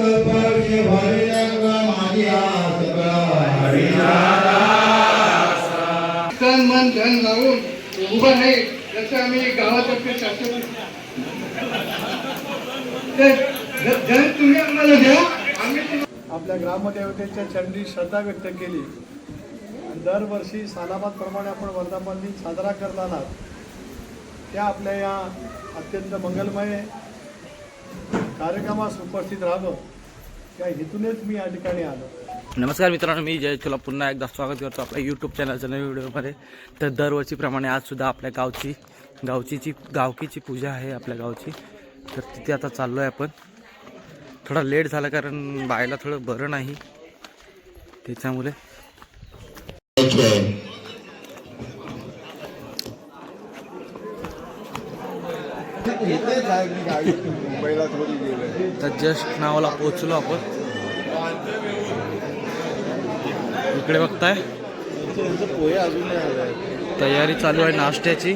कल्पवृक्ष भरिरंग माझी आस तन मन धन लावून उभं आहे जसं आम्ही गावातर्फे शासन धन तुम्ही आम्हाला द्या आम्ही आपल्या ग्रामदेवतेच्या चरणी श्रद्धा व्यक्त केली. दरवर्षी सालाबादप्रमाणे आपण वर्धापन दिन साजरा करताना त्या आपल्या या अत्यंत मंगलमय कार्यक्रमास उपस्थित राहावं त्या हेतूनेच मी या ठिकाणी आलो. नमस्कार मित्रांनो, मी जय तुला पुन्हा एकदा स्वागत करतो आपल्या यूट्यूब चॅनलच्या नवीन व्हिडिओमध्ये. तर दरवर्षीप्रमाणे आजसुद्धा आपल्या गावकीची पूजा आहे आपल्या गावची. तर तिथे आता चाललो आहे आपण. थोडा लेट झाला कारण बायला थोडं बरं नाही त्याच्यामुळे. तर जस्ट नावाला पोचलो आपण. इकडे बघताय पोहे अजून तयारी चालू आहे नाश्त्याची.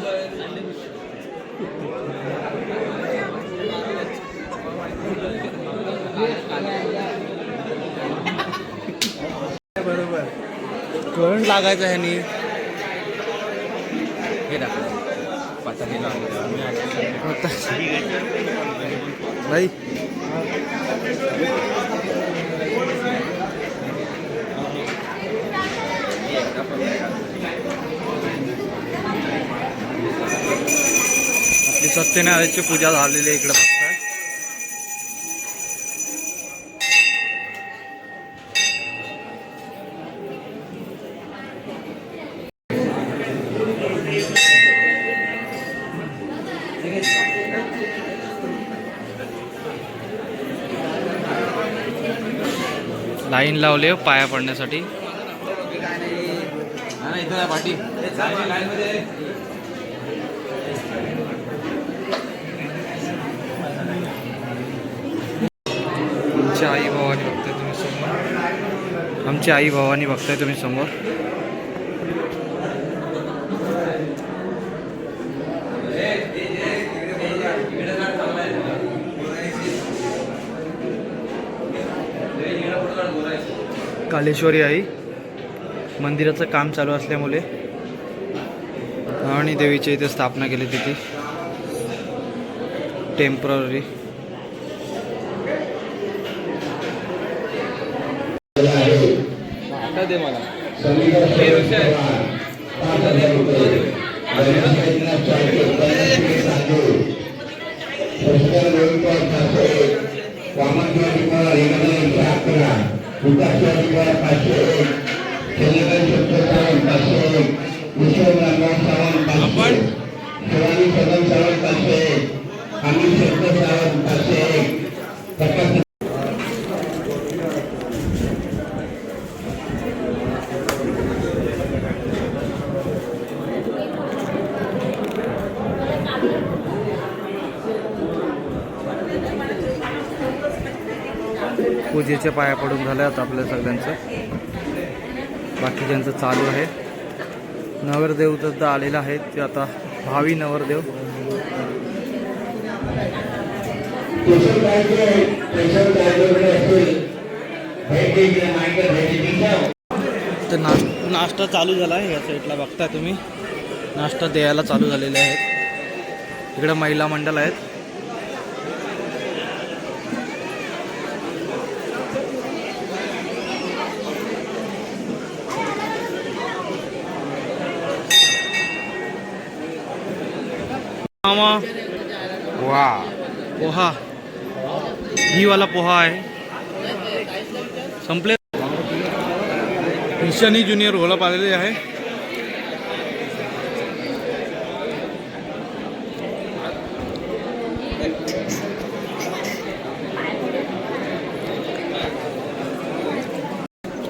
बरोबर करंट लागायचं ह्यानी. हे भाई आपली सत्यनारायणची पूजा झालेली आहे इकडे बघताय. लाईन लावले पाया पडण्यासाठी. आमच्या आई भावानी बघताय तुम्ही समोर. आमची आई भावानी बघताय तुम्ही समोर. कालेश्वरी आई मंदिराचं काम चालू असल्यामुळे आणि देवीच्या इथे स्थापना केली तिथे टेम्पररी. दे मला पूजेच्या पाया पडून झाल्या आता आपल्या सगळ्यांचं. बाकीच्यांचं चालू आहे. नवरदेव सुद्धा आलेला आहे ते आता भावी नवरदेव. तर नाश्ता चालू झाला आहे. या साईडला बघताय तुम्ही नाश्ता द्यायला चालू झालेले आहेत. इकडे महिला मंडळ आहेत. मामा वा पोहा ही वाला पोहा आहे. संपले. ईशानी ज्युनियर घोलप आलेले आहे.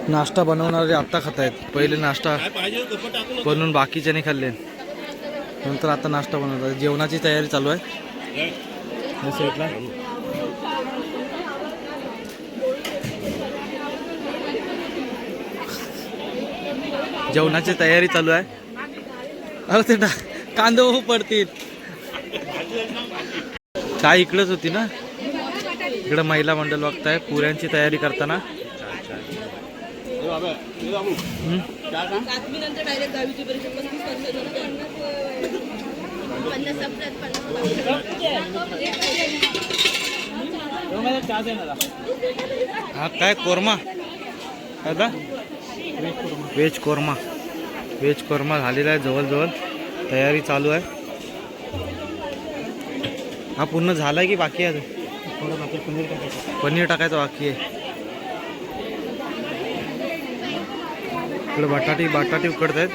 नाश्ता बनवणारे आत्ता खात आहेत. पहिले नाश्ता बनवून बाकीच्याने खाल्ले. नंतर आता नाश्ता बनवतात. जेवणाची तयारी चालू आहे या साईडला. जेवणाची तयारी चालू आहे. अरे ते कांदे पडतील. काय इकडेच होती ना. इकडे महिला मंडळ बघताय पुऱ्यांची तयारी करताना. सातवीनंतर डायरेक्ट 10वीची परीक्षा 35 हा काय कोरमा दादा व्हेज कोरमा झालेला आहे. जवळजवळ तयारी चालू आहे. हा पूर्ण झालाय की बाकी आहे? पनीर टाकायचं बाकी आहे. इकडे बटाटे उकडत आहेत.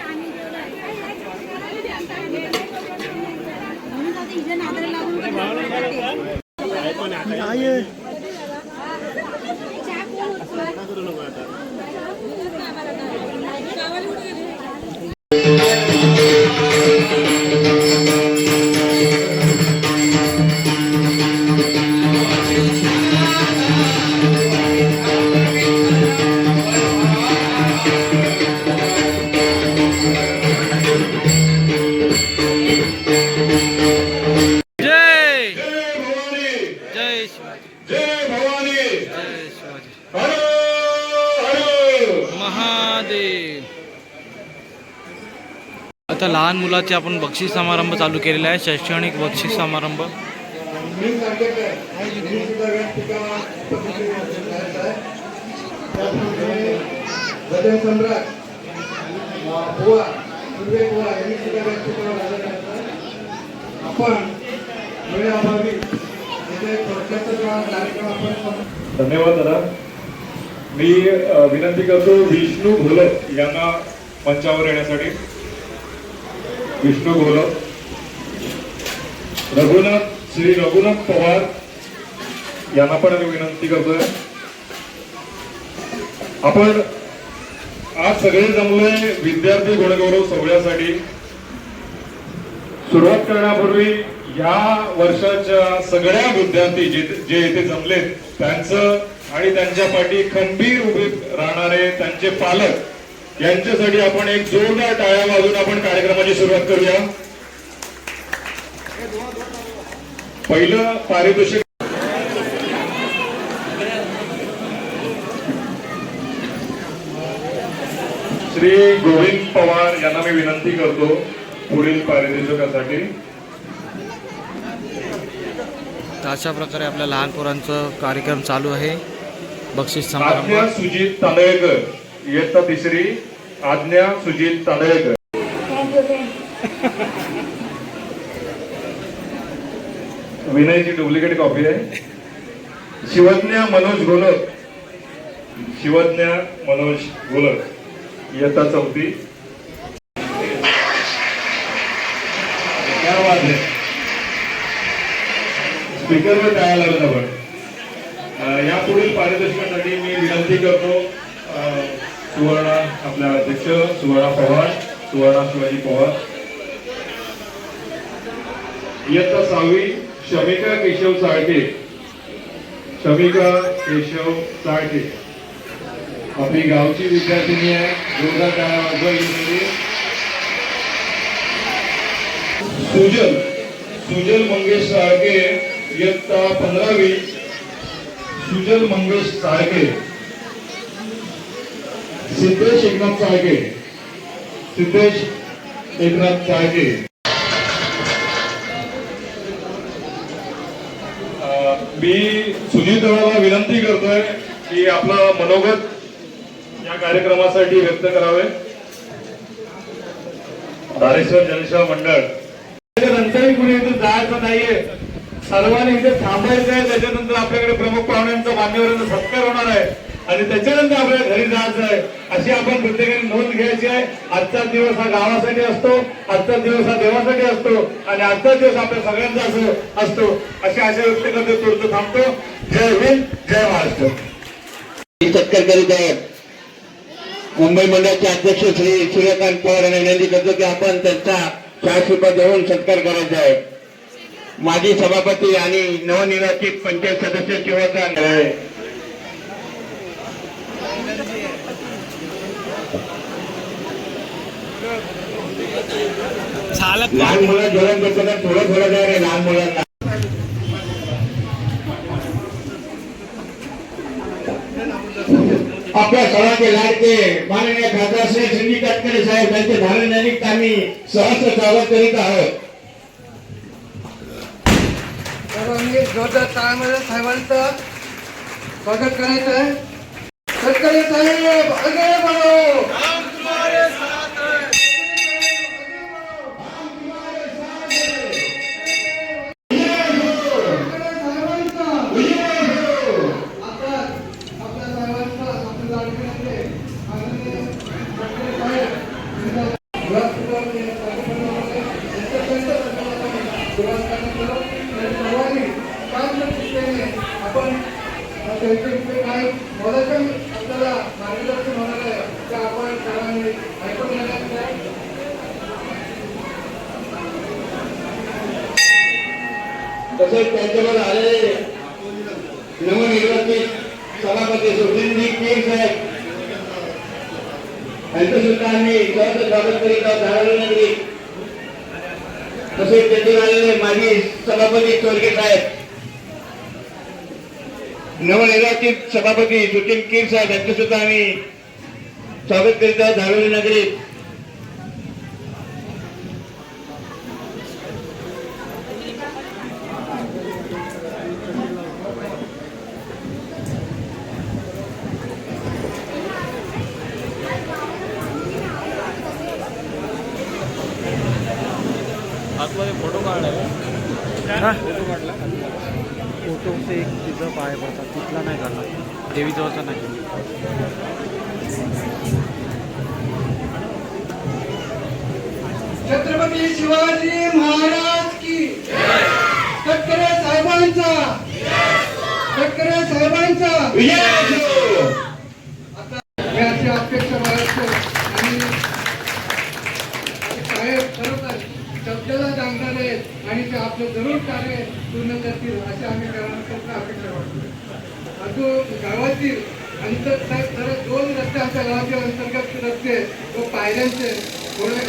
आता लहान मुलाचे आपण बक्षीस समारंभ चालू केलेला आहे. शैक्षणिक बक्षीस समारंभ. धन्यवाद दादा. मी विनंती करतो विष्णू घोलप यांना मंचावर येण्यासाठी. विष्णू घोलप, श्री रघुनाथ पवार यांना पण मी विनंती करतोय. आपण आज सगळे जमलोय विद्यार्थी गुणगौरव सोहळ्यासाठी. सुरुवात करण्यापूर्वी या वर्षाच्या सगळ्या विद्यार्थी जे इथे जमलेत त्यांचं आणि त्यांच्या पाठी खंबीर उभे राहणारे त्यांचे पालक यांच्यासाठी आपण एक जोरदार टाळ्या वाजवून आपण कार्यक्रमाची सुरुवात करूया. पहिलं पारितोषिक श्री गोविंद पवार यांना मी विनंती करतो पुढील पारितोषिकासाठी. अशा प्रकारे आपल्या लहान पोरांचं कार्यक्रम चालू आहे. बक्षीस समारंभ. आज्ञा सुजित तांदळेकर, इयत्ता तिसरी. आज्ञा सुजित तांदळेकर. विनयची डुप्लिकेट कॉपी आहे. शिवज्ञा मनोज घोलक, इयत्ता चौथी. क्या बात है. स्पीकरवर टाळ्या लागत आपण. या पुढील पारितोषिकासाठी मी विनंती करतो सुवर्णा आपल्या अध्यक्ष सुवर्णा शिवाजी पवार. इयत्ता 6वी शमिका केशव साळके आपली गावची विद्यार्थिनी आहे. जोरदार टाळ्या वाजवा. सुजल मंगेश साळके, इयत्ता 15वी. सुजल मंगेश साळके. सिद्धेश एकनाथ साळके. मी सुजितदादाला विनंती करतोय की आपलं मनोगत या कार्यक्रमासाठी व्यक्त करावे. धारेश्वर जनसेवा मंडळ. त्याच्यानंतरही कुणी इथे जायचं नाहीये, सर्वांनी इथे थांबायचं आहे. त्याच्यानंतर आपल्याकडे प्रमुख पाहुण्यांचा मान्यवरांचा सत्कार होणार आहे आणि त्याच्यानंतर आपल्याला घरी जायचं आहे. अशी आपण प्रत्येकाने नोंद घ्यायची आहे. आजचा दिवस हा गावासाठी असतो, आजचा दिवस हा देवासाठी असतो आणि आजचा दिवस आपल्या सगळ्यांचा असतो. अशी आशा व्यक्त करतो. तुर्त थांबतो. जय हिंद, जय महाराष्ट्र. सत्कार करीत आहेत मुंबई मंडळाचे अध्यक्ष श्री सूर्यकांत पवार यांना विनंती करतो की आपण त्यांचा शाश्वत देऊन सत्कार करायचा आहे. माजी सभापती आणि नवनिर्वाचित पंचायत सदस्य शिवकांत लहान मुलं जेवण करताना थोडं द्या रे लहान मुलांना. आपल्या सर्वांचे लाडके माननीय खासदार श्री संजय तटकरे साहेब यांचे धारणनिमित्त आम्ही सहर्ष स्वागत करीत आहोत. सर्वांनी जोरदार टाळ्यामध्ये साहेबांचं स्वागत करायचं आहे. तटकरे साहेब आगे बढ़ो. आपण काय मोदकम आपल्याला मार्गदर्शन होणार आहे ते आपण सर्वांनी ऐकून घेण्यात आहे. तसेच त्यांच्यावर आलेले नवनिर्वाचित सभापती सुशीलजी कीर साहेब यांचं सुद्धा आम्ही सहर्ष स्वागत करीत आहोत धारावी. तसेच तेथून आलेले माजी सभापती चोरगे साहेब, नवनिर्वाचित सभापती सुशील कीर साहेब यांचं सुद्धा आम्ही स्वागत करीत आहोत धारावी नगरीत. फोटोचं एक तिथं पाय पडतात तिथला नाही काढला, देवीजवळचा नाही. छत्रपती शिवाजी महाराज की तटकरे साहेबांचा तटकरे साहेबांचा आता मी अशी अपेक्षा बाळगतो आणि साहेब खरोखर शब्दाला जाणणारे आणि ते आपलं जरूर कार्य पूर्ण करतील असे आम्ही करण्याकरता अपेक्षा बाळगतो. अजून गावातील तर 2 रस्ते आमच्या गावाचे अंतर्गत रस्ते व पायऱ्यांचे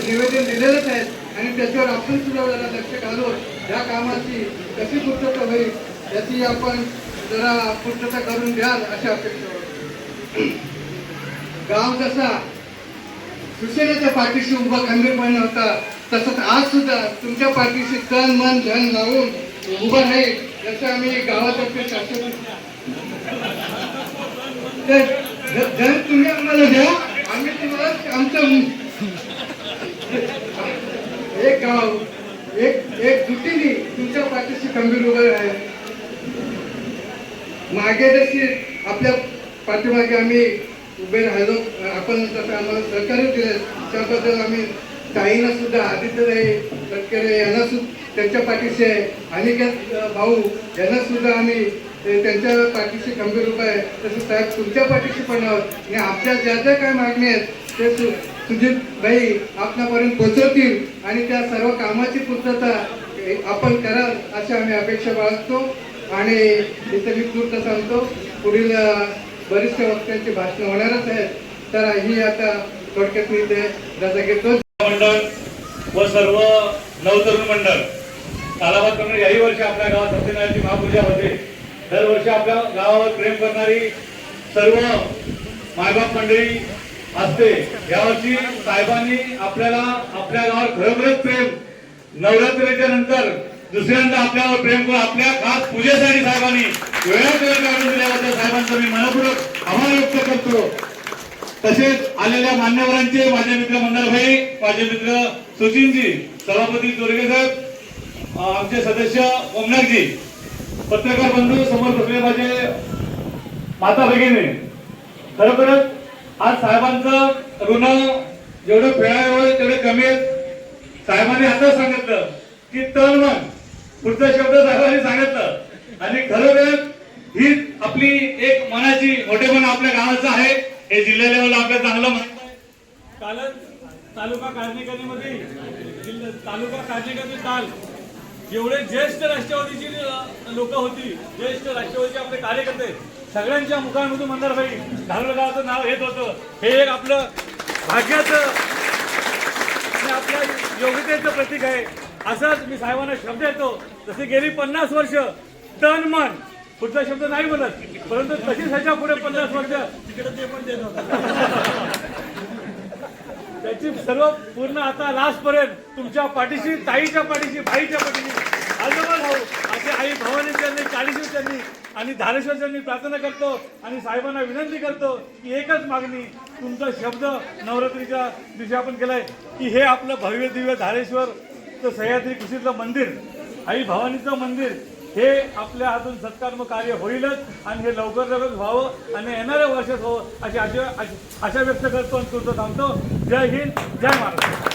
निवेदन दिलेलंच आहे आणि त्याच्यावर आपण सुद्धा जरा लक्ष घालून या कामाची कशी पूर्तता होईल याची आपण जरा पूर्तता करून द्याल अशी अपेक्षा. गाव जसा शिवसेनेच्या पाठीशी उभा खंबीरपणे होता तसंच आज सुद्धा तुमच्या पाठीशी तन मन धन लावून उभं राहील याचं आम्ही गावातर्फे शासन जर तुम्ही आम्हाला द्या आम्ही तुम्हाला आमचं एक गाव एक जुटीने तुमच्या पाठीशी खंबीर उभे आहे. मागे जशी आपल्या पाठीमागे आम्ही उभे राहिलो आपण तसं आम्हाला सहकार्य दिले त्याबद्दल आम्ही ताईंना सुद्धा आदित्य तटकरे यांना सुद्धा त्यांच्या पाठीशी आहे. अनिकेत भाऊ यांना सुद्धा आम्ही त्यांच्या पाठीशी खंबीर उभा आहे. तसं साहेब तुमच्या पाठीशी पण आहोत आणि आपल्या ज्या ज्या काय मागणी आहेत ते सुजित भाई आपल्यापर्यंत पोहोचवतील आणि त्या सर्व कामाची पूर्तता आपण कराल अशी आम्ही अपेक्षा बाळगतो. आणि इथे मी पूर्ण सांगतो पुढील बरीचशा वक्त्यांची भाषणं होणारच आहेत तर ही आता थोडक्यात मी ते रजा घेतो. मंडळ व सर्व नवतरुण मंडळ तालाबाद करून याही वर्षी आपल्या गावात सत्यनारायणची महापूजा होते. दरवर्षी आपल्या गावावर प्रेम करणारी सर्व मायबाप मंडळी असते. यावर्षी साहेबांनी आपल्याला आपल्या गावावर खरोखरच प्रेम नवरात्रीच्या नंतर दुसऱ्यांदा आपल्यावर प्रेम करून आपल्या खास पूजेसाठी साहेबांनी वेळात वेळ काढून दिल्याबद्दल साहेबांचा मी मनपूर्वक आभार व्यक्त करतो. तसेच आलेल्या मान्यवरांचे माझे मित्र मंडळभाई, माझे मित्र सुचिनजी, सभापती चोरगे साहेब, आमचे सदस्य ओमनाथजी, पत्रकार बंधू, समोर बसले माझे माता भगिनी, खरोखरच आज साहेबांचं ऋण जेवढं फेडावं तेवढे कमी आहेत. साहेबांनी आता सांगितलं की तन मन पुढचा शब्द साहेबांनी सांगितलं आणि खरोखर ही आपली एक मनाची मोठेपण आपल्या गावाचं आहे हे जिल्हा लेवलला आपल्याला चांगलं माहित आहे. कालच तालुका कारणेकरीमध्ये तालुका कारणेकरी काल जेवढे ज्येष्ठ राष्ट्रवादीची लोक होती, ज्येष्ठ राष्ट्रवादीचे आपले कार्यकर्ते सगळ्यांच्या मुखांमधून मंदारभाई धारोळ गावाचं नाव येत होतं. हे एक आपलं भाग्याचं आणि आपल्या योग्यतेचं प्रतीक आहे. असंच मी साहेबांना शब्द देतो जसे गेली 50 वर्ष तन मन पुढचा शब्द नाही बोलत, परंतु तशीच ह्याच्या पुढे 50 वर्ष तिकडे ते पण देत होता. त्याची सर्व पूर्ण आता लास्ट पर्यंत तुमच्या पाठीशी, ताईच्या पाठीशी, भाईच्या पाठीशी आजोबा भाऊ असे आई भवानीच्यांनी, काळीशिवच्यांनी आणि धारेश्वरच्यांनी प्रार्थना करतो आणि साहेबांना विनंती करतो की एकच मागणी, तुमचा शब्द नवरात्रीच्या दिवशी आपण केलाय की हे आपलं भव्य दिव्य धारेश्वरचं सह्याद्री कुशीतलं मंदिर, आई भवानीचं मंदिर, हे आपल्या हातून सत्कर्म कार्य होईलच आणि हे लवकरात व्हावं आणि येणाऱ्या वर्षात व्हावं अशी आशा व्यक्त करतो आणि तुमचं सांगतो. जय हिंद, जय महाराष्ट्र.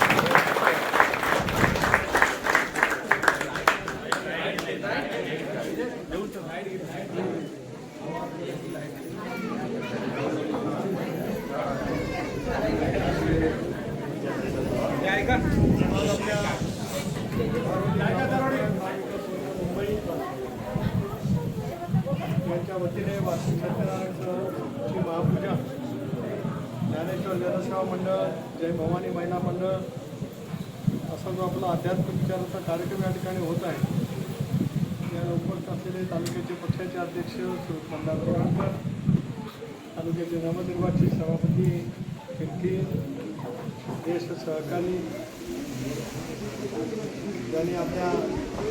यांच्या वतीने वार्षिक सत्यनारायणची महापूजा, ज्ञानेश्वर जनसेवा मंडळ, जय भवानी महिला मंडळ असा जो आपला आध्यात्मिक विचाराचा कार्यक्रम या ठिकाणी होत आहे. या उपस्थित असलेले तालुक्याचे पक्षाचे अध्यक्ष मंदार बोराडकर, तालुक्याचे नवनिर्वाचित सभापती खिडकी, ज्येष्ठ सहकारी ज्यांनी आपल्या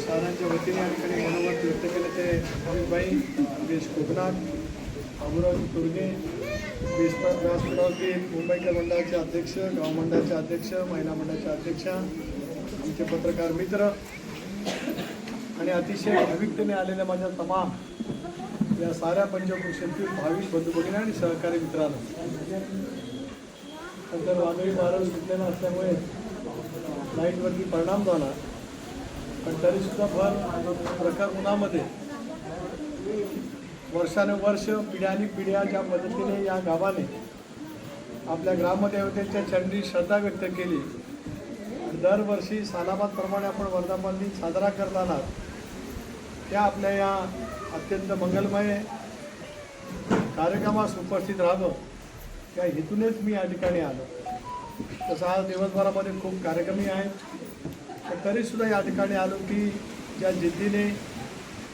शाळांच्या वतीने या ठिकाणी मनोगत व्यक्त केले ते अमितभाई, रमेश कोकणात, अमरावती तुर्गे, व्यासपीठावरती मुंबईकर मंडळाचे अध्यक्ष, गाव मंडळाचे अध्यक्ष, महिला मंडळाचे अध्यक्ष, आमचे पत्रकार मित्र आणि अतिशय भाविकतेने आलेल्या माझ्या तमाम या साऱ्या पंचक्रोशीतील भाविक बंधू भगिनी आणि सहकारी मित्रांनो, नंतर वादळी वारं सुटलेलं असल्यामुळे लाईटवरती परिणाम झाला, पण तरीसुद्धा भर प्रखर उन्हामध्ये वर्षानुवर्ष पिढ्यानी पिढ्या ज्या पद्धतीने या गावाने आपल्या ग्रामदेवतेच्या चरणी श्रद्धा व्यक्त केली आणि दरवर्षी सालाबादप्रमाणे आपण वर्धापन दिन साजरा करताना त्या आपल्या या अत्यंत मंगलमय कार्यक्रमास उपस्थित राहावं त्या हेतूनेच मी या ठिकाणी आलो. तसं आज दिवसभरामध्ये खूप कार्यक्रमही आहेत, पण तरीसुद्धा या ठिकाणी आलो की ज्या जिद्दीने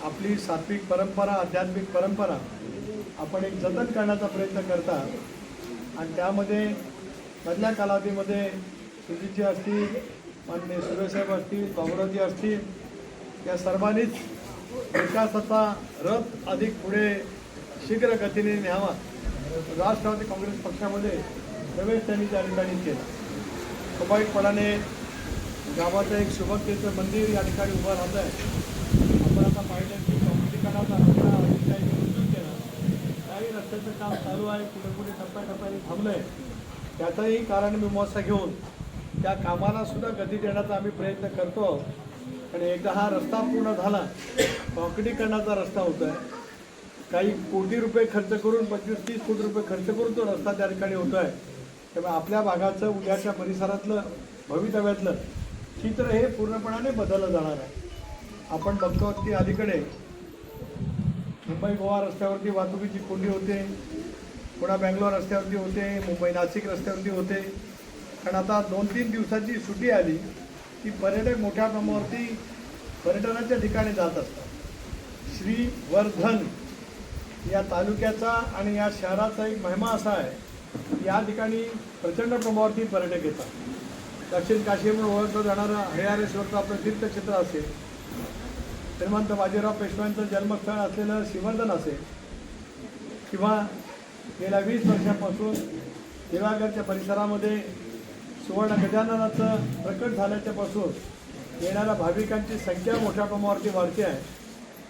आपली सात्विक परंपरा, आध्यात्मिक परंपरा आपण एक जतन करण्याचा प्रयत्न करता आणि त्यामध्ये मधल्या कालावधीमध्ये सुजितजी असतील, माननीय सुरेशसाहेब असतील, बाबुरावजी असतील, या सर्वांनीच विकासाचा रथ अधिक पुढे शीघ्र गतीने न्यावा. राष्ट्रवादी काँग्रेस पक्षामध्ये प्रवेश त्यांनी त्या ठिकाणी केला. स्वाभाविकपणाने गावाचं एक शुभतेचं मंदिर या ठिकाणी उभं राहतं आहे. आपण आता पाहिलं की काँग्रेसीकरणाचा रस्ता अधिकारी मंजूर केला, काही रस्त्याचं काम चालू आहे, पुढे पुढे टप्प्याटप्प्याने थांबलं आहे. त्याचंही कारण मीमांसा घेऊन त्या कामाला सुद्धा गती देण्याचा आम्ही प्रयत्न करतो. आणि एकदा हा रस्ता पूर्ण झाला, काँक्रिटीकरणाचा रस्ता होतो आहे, काही कोटी रुपये खर्च करून 25-30 कोटी रुपये खर्च करून तो रस्ता त्या ठिकाणी होतो आहे. त्यामुळे आपल्या भागाचं उद्याच्या परिसरातलं भवितव्यातलं चित्र हे पूर्णपणाने बदललं जाणार आहे. आपण बघतो की अलीकडे मुंबई गोवा रस्त्यावरती वाहतुकीची कोंडी होते, पुणा बँगलोर रस्त्यावरती होते, मुंबई नाशिक रस्त्यावरती होते. कारण आता 2-3 दिवसाची सुट्टी आली की पर्यटक मोठ्या प्रमाणावरती पर्यटनाच्या ठिकाणी जात असतात. श्रीवर्धन या तालुक्याचा आणि या शहराचा एक महिमा असा आहे, या ठिकाणी प्रचंड प्रमाणावरती पर्यटक येतात. दक्षिण काशी म्हणून ओळखलं जाणारं हरिहरेश्वरचं आपलं तीर्थक्षेत्र असेल, श्रीमंत बाजीराव पेशव्यांचं जन्मस्थळ असलेलं श्रीवर्धन असेल, किंवा गेल्या 20 वर्षांपासून देवाघरच्या परिसरामध्ये सुवर्ण गजाननाचं प्रकट झाल्याच्यापासून येणाऱ्या भाविकांची संख्या मोठ्या प्रमाणावरती वाढते आहे.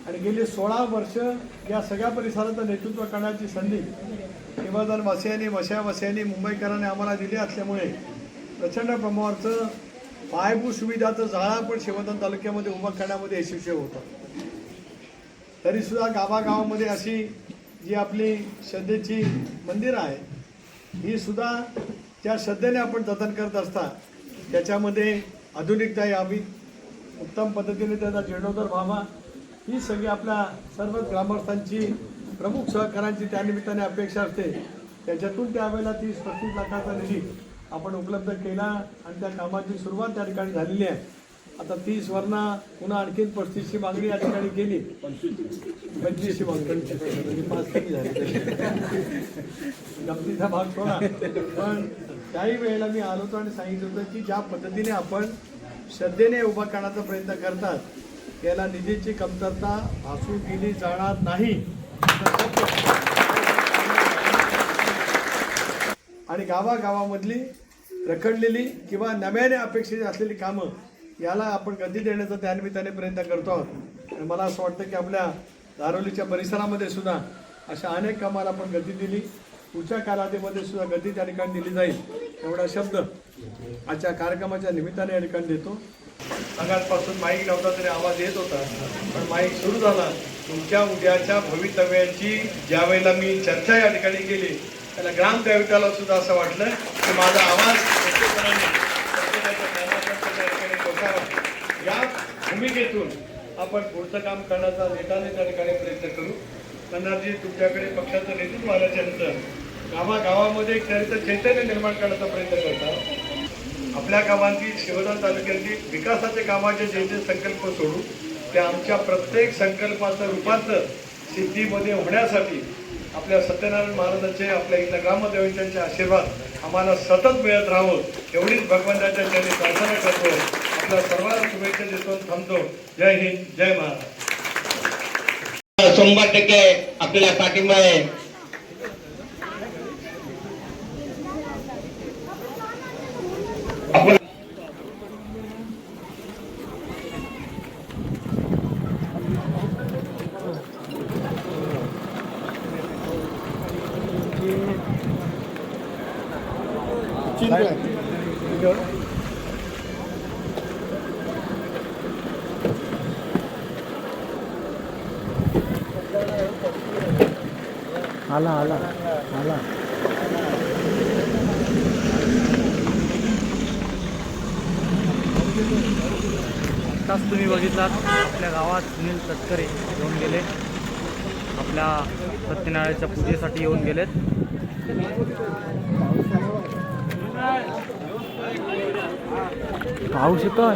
आणि गेली 16 वर्ष या सगळ्या परिसराचं नेतृत्व करण्याची संधी शिवधनवासियांनी, वशावासियांनी, मुंबईकरांनी आम्हाला दिली असल्यामुळे प्रचंड प्रमाणावरचं पायाभूत सुविधाचं जाळं पण शिवधन तालुक्यामध्ये उभं करण्यामध्ये यशस्वी होतं. तरीसुद्धा गावागावामध्ये अशी जी आपली श्रद्धेची मंदिरं आहे, ही सुद्धा त्या श्रद्धेने आपण जतन करत असता त्याच्यामध्ये आधुनिकता यावी, उत्तम पद्धतीने त्याचा जीर्णोद्धार व्हावा, ही सगळी आपल्या सर्व ग्रामस्थांची, प्रमुख सहकाऱ्यांची त्यानिमित्ताने अपेक्षा असते. त्याच्यातून त्यावेळेला 30-35 लाखाचा निधी आपण उपलब्ध केला आणि त्या कामाची सुरुवात त्या ठिकाणी झालेली आहे. आता 30 वरना पुन्हा आणखीन 35ची मागणी या ठिकाणी केली. 25ची मागणी म्हणजे 5 कमी झाली. गमतीचा भाग सोडा. पण त्याही वेळेला मी आलो होतो आणि सांगितलं होतं की ज्या पद्धतीने आपण श्रद्धेने उभा करण्याचा प्रयत्न करतात याला निधीची कमतरता भासू केली जाणार नाही. आणि गावागावामधली रखडलेली किंवा नव्याने अपेक्षित असलेली कामं याला आपण गती देण्याचा त्यानिमित्ताने प्रयत्न करतो आहोत. आणि मला असं वाटतं की आपल्या धारोलीच्या परिसरामध्ये सुद्धा अशा अनेक कामाला आपण गती दिली. पुढच्या कालावधीमध्ये सुद्धा गती त्या ठिकाणी दिली जाईल एवढा शब्द आजच्या कार्यक्रमाच्या निमित्ताने या ठिकाणी देतो. सकाळपासून माईक नव्हता तरी आवाज येत होता, पण माईक सुरू झाला. तुमच्या उद्याच्या भवितव्याची ज्या वेळेला मी चर्चा या ठिकाणी केली त्याला ग्रामदैवताला सुद्धा असं वाटलं की माझा आवाज या भूमिकेतून आपण पुढचं काम करण्याचा नेटाने त्या ठिकाणी प्रयत्न करू. कन्नरजी, तुमच्याकडे पक्षाचं नेतृत्व आल्याच्या नंतर गावागावामध्ये एक चैतन्य निर्माण करण्याचा प्रयत्न करतात. आपल्या गावांची शिवधन तालुक्याची विकासाच्या कामाचे जे जे संकल्प सोडू ते आमच्या प्रत्येक संकल्पाचं रूपांतर सिद्धीमध्ये होण्यासाठी आपल्या सत्यनारायण महाराजांचे, आपल्या इथल्या ग्रामदेवतांचे आशीर्वाद आम्हाला सतत मिळत राहोत एवढीच भगवंताच्या चरणी प्रार्थना करतो. आपल्या सर्वांना शुभेच्छा देतो, थांबतो. जय हिंद, जय महाराज. 100% आपल्याला पाठिंबा आहे. आपण आला आत्ताच तुम्ही बघितलात आपल्या गावात सुनील तटकरे येऊन गेले. आपल्या सत्यनारायणच्या पूजेसाठी येऊन गेलेत. पाऊस येतोय.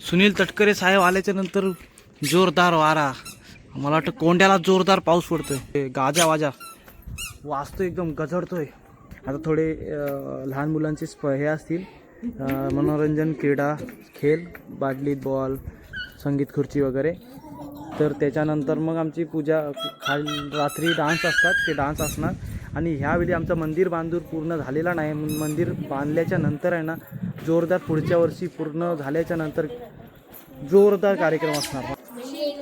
सुनील तटकरे साहेब आल्याच्या नंतर जोरदार वारा. मला वाटतं कोंड्याला जोरदार पाऊस पडतोय. गाजा वाजा वाजतोय, एकदम गजडतोय. आता थोडे लहान मुलांचे हे असतील मनोरंजन, क्रीडा, खेळ, बाटलीत बॉल, संगीत खुर्ची वगैरे. तर त्याच्यानंतर मग आमची पूजा रात्री डान्स असतात, ते डान्स असणार. आणि ह्यावेळी आमचं मंदिर बांधून पूर्ण झालेला नाही. मंदिर बांधल्याच्या नंतर आहे ना जोरदार पुढच्या वर्षी पूर्ण झाल्याच्या नंतर जोरदार कार्यक्रम असणार.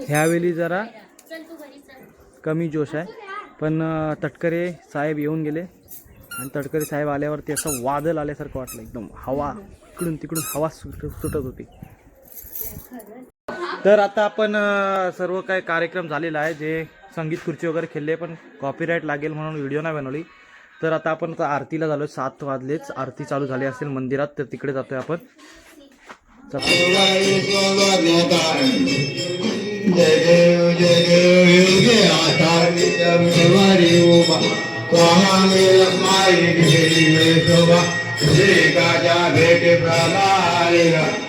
ह्यावेळी जरा कमी जोश आहे, पण तटकरे साहेब येऊन गेले आणि तटकरे साहेब आल्यावरती असं वादळ आल्यासारखं वाटलं. एकदम हवा इकडून तिकडून हवा सुटत होती. तर आता आपण सर्व काय कार्यक्रम झालेला आहे. जे संगीत खुर्ची वगैरे खेळले, पण कॉपीराईट लागेल म्हणून व्हिडिओ नाही बनवली. तर आता आपण आरतीला झालो. 7 वाजलेच, आरती चालू झाली असेल मंदिरात, तर तिकडे जातोय आपण. जय देव जय देव योगे आतारी भेट प्रमाणे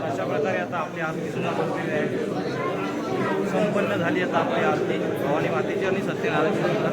अशा प्रकारे आता आपली आरती सुद्धा संपलेली आहे. संपन्न झाली आता आपली आरती भवानी मातेची आणि सत्यनारायणची सुद्धा.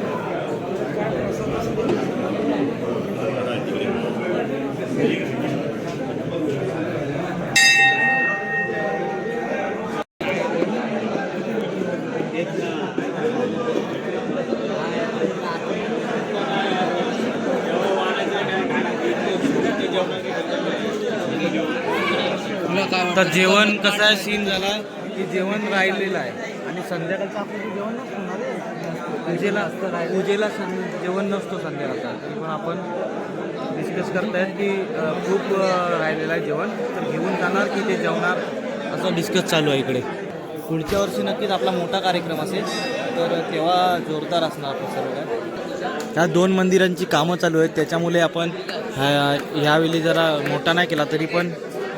तर जेवण कसं आहे, सीन झाला की जेवण राहिलेलं आहे आणि संध्याकाळचं आपलं जेवण नसतो ना रे. पूजेला जेवण नसतो संध्याकाळचा. तरी पण आपण डिस्कस करतायत की खूप राहिलेलं आहे जेवण, तर घेऊन जाणार की ते जेवणार असं डिस्कस चालू आहे इकडे. पुढच्या वर्षी नक्कीच आपला मोठा कार्यक्रम असेल तर तेव्हा जोरदार असणार आपलं सर्व काय. ह्या 2 मंदिरांची कामं चालू आहेत त्याच्यामुळे आपण ह्यावेळी जरा मोठा नाही केला, तरी पण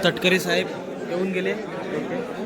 तटकरे साहेब येऊन गेले. ओके.